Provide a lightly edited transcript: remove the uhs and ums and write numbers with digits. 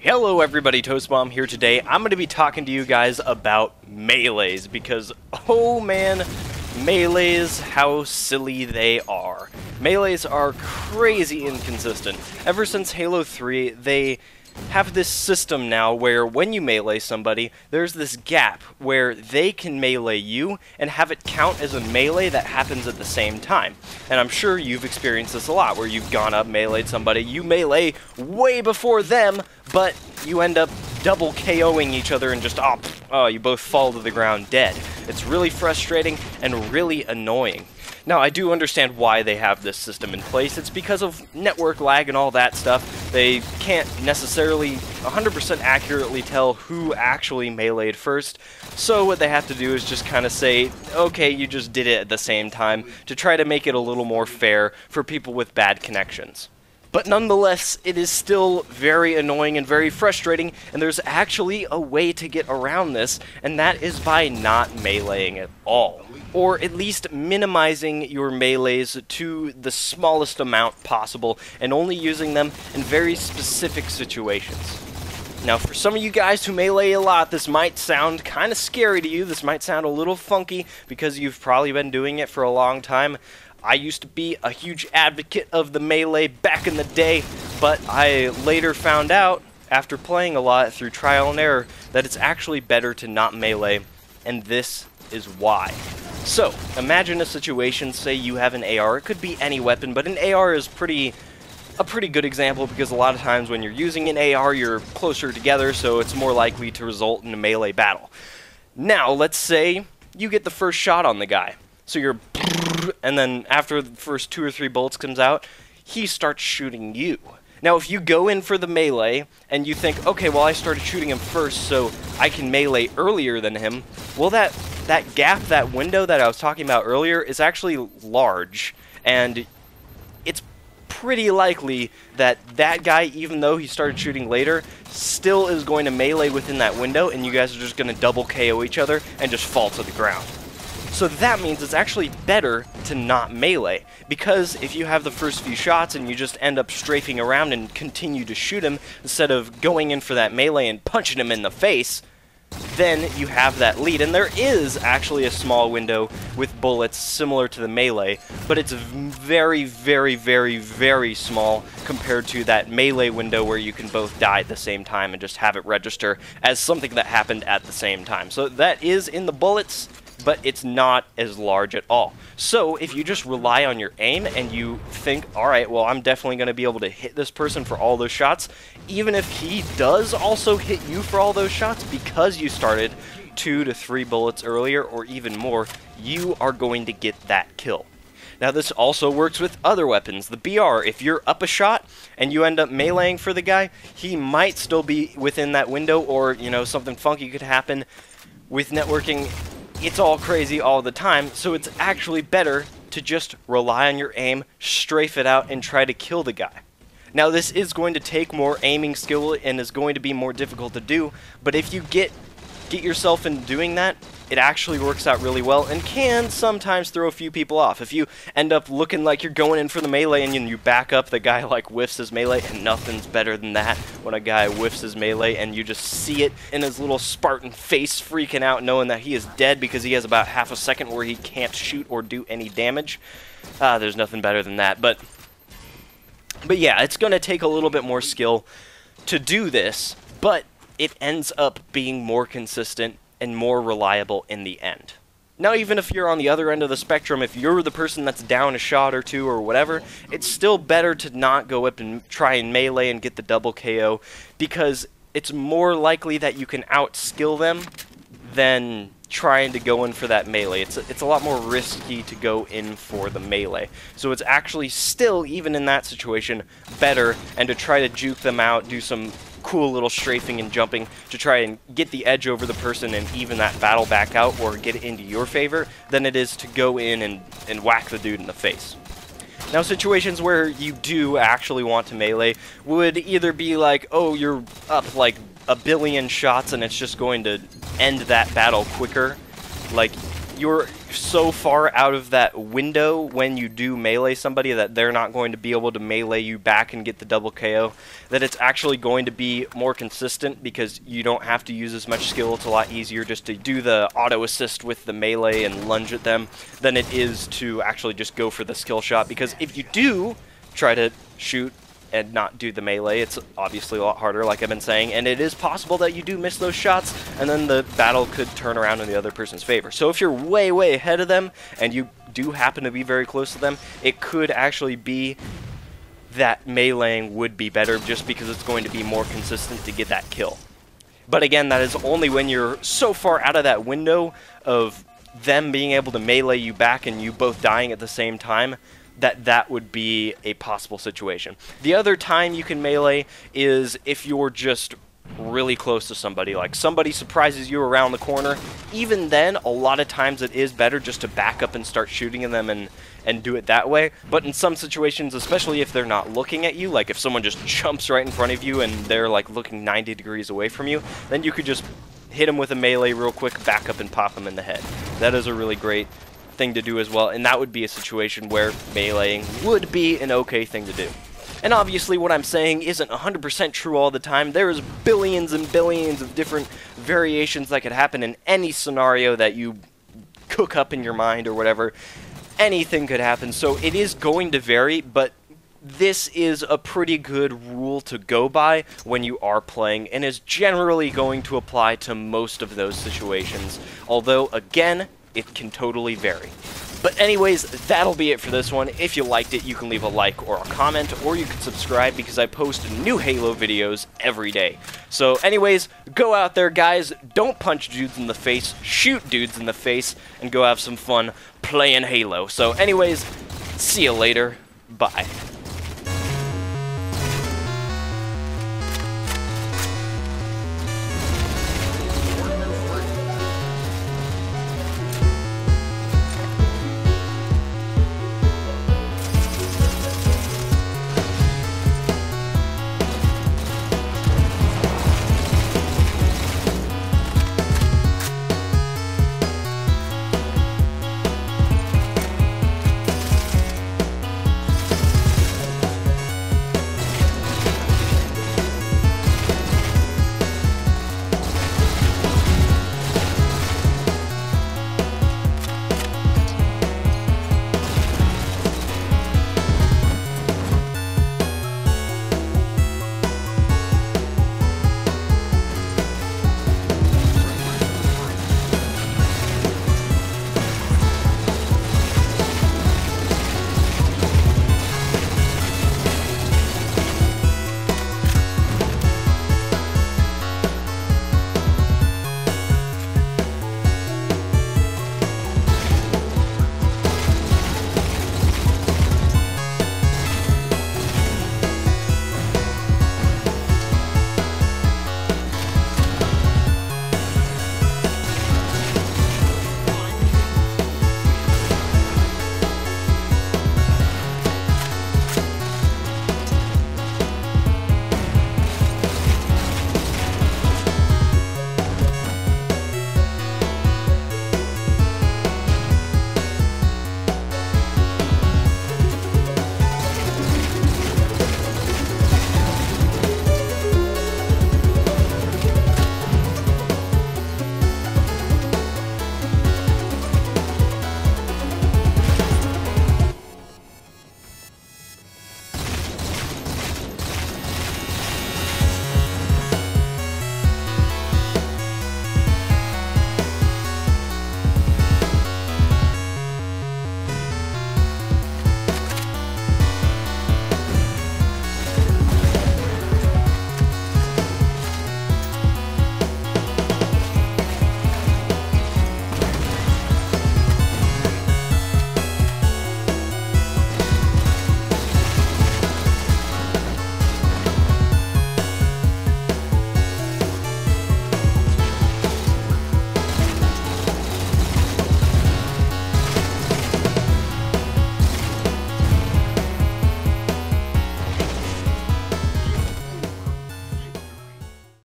Hello everybody, Toastmom here today. I'm going to be talking to you guys about melees because, oh man, melees, how silly they are. Melees are crazy inconsistent. Ever since Halo 3, they have this system now where when you melee somebody, there's this gap where they can melee you and have it count as a melee that happens at the same time. And I'm sure you've experienced this a lot, where you've gone up, meleeed somebody, you melee way before them, but you end up double KOing each other and just, you both fall to the ground dead. It's really frustrating and really annoying. Now, I do understand why they have this system in place. It's because of network lag and all that stuff. They can't necessarily 100% accurately tell who actually meleeed first, so what they have to do is just kind of say, okay, you just did it at the same time, to try to make it a little more fair for people with bad connections. But nonetheless, it is still very annoying and very frustrating, and there's actually a way to get around this, and that is by not meleeing at all. Or at least minimizing your melees to the smallest amount possible, and only using them in very specific situations. Now, for some of you guys who melee a lot, this might sound kind of scary to you. This might sound a little funky, because you've probably been doing it for a long time. I used to be a huge advocate of the melee back in the day, but I later found out, after playing a lot through trial and error, that it's actually better to not melee, and this is why. So, imagine a situation, say you have an AR. It could be any weapon, but an AR is a pretty good example, because a lot of times when you're using an AR, you're closer together, so it's more likely to result in a melee battle. Now, let's say you get the first shot on the guy. So you're, and then after the first 2 or 3 bullets comes out, he starts shooting you. Now, if you go in for the melee, and you think, okay, well, I started shooting him first, so I can melee earlier than him, well, that gap, that window that I was talking about earlier, is actually large, and it's pretty likely that that guy, even though he started shooting later, still is going to melee within that window, and you guys are just going to double KO each other and just fall to the ground. So that means it's actually better to not melee, because if you have the first few shots and you just end up strafing around and continue to shoot him instead of going in for that melee and punching him in the face, then you have that lead. And there is actually a small window with bullets similar to the melee, but it's very, very, very, very small compared to that melee window where you can both die at the same time and just have it register as something that happened at the same time. So that is in the bullets, but it's not as large at all. So if you just rely on your aim and you think, alright, well, I'm definitely going to be able to hit this person for all those shots, even if he does also hit you for all those shots, because you started 2 to 3 bullets earlier or even more, you are going to get that kill. Now, this also works with other weapons. The BR, if you're up a shot and you end up meleeing for the guy, he might still be within that window, or, you know, something funky could happen. With networking, it's all crazy all the time, so it's actually better to just rely on your aim, strafe it out, and try to kill the guy. Now, this is going to take more aiming skill and is going to be more difficult to do, but if you get yourself in doing that, it actually works out really well and can sometimes throw a few people off. If you end up looking like you're going in for the melee and you back up, the guy like whiffs his melee, and nothing's better than that, when a guy whiffs his melee and you just see it in his little Spartan face freaking out knowing that he is dead because he has about half a second where he can't shoot or do any damage. There's nothing better than that. But yeah, it's going to take a little bit more skill to do this, but it ends up being more consistent and more reliable in the end. Now, even if you're on the other end of the spectrum, if you're the person that's down a shot or two or whatever, it's still better to not go up and try and melee and get the double KO, because it's more likely that you can outskill them than trying to go in for that melee. It's a lot more risky to go in for the melee. So it's actually still, even in that situation, better, and to try to juke them out, do some cool little strafing and jumping to try and get the edge over the person and even that battle back out or get it into your favor, than it is to go in and whack the dude in the face. Now, situations where you do actually want to melee would either be like, oh, you're up like a billion shots and it's just going to end that battle quicker. Like, you're so far out of that window when you do melee somebody that they're not going to be able to melee you back and get the double KO, that it's actually going to be more consistent because you don't have to use as much skill. It's a lot easier just to do the auto assist with the melee and lunge at them than it is to actually just go for the skill shot, because if you do try to shoot and not do the melee, it's obviously a lot harder, like I've been saying, and it is possible that you do miss those shots, and then the battle could turn around in the other person's favor. So if you're way, way ahead of them, and you do happen to be very close to them, it could actually be that meleeing would be better, just because it's going to be more consistent to get that kill. But again, that is only when you're so far out of that window of them being able to melee you back and you both dying at the same time, that would be a possible situation. The other time you can melee is if you're just really close to somebody, like somebody surprises you around the corner. Even then, a lot of times it is better just to back up and start shooting at them and do it that way. But in some situations, especially if they're not looking at you, like if someone just jumps right in front of you and they're like looking 90 degrees away from you, then you could just hit them with a melee real quick, back up and pop them in the head. That is a really great thing to do as well, and that would be a situation where meleeing would be an okay thing to do. And obviously what I'm saying isn't 100% true all the time. There's billions and billions of different variations that could happen in any scenario that you cook up in your mind or whatever. Anything could happen, so it is going to vary, but this is a pretty good rule to go by when you are playing, and is generally going to apply to most of those situations, although again, it can totally vary. But anyways, that'll be it for this one. If you liked it, you can leave a like or a comment, or you can subscribe because I post new Halo videos every day. So anyways, go out there guys, don't punch dudes in the face, shoot dudes in the face, and go have some fun playing Halo. So anyways, see you later, bye.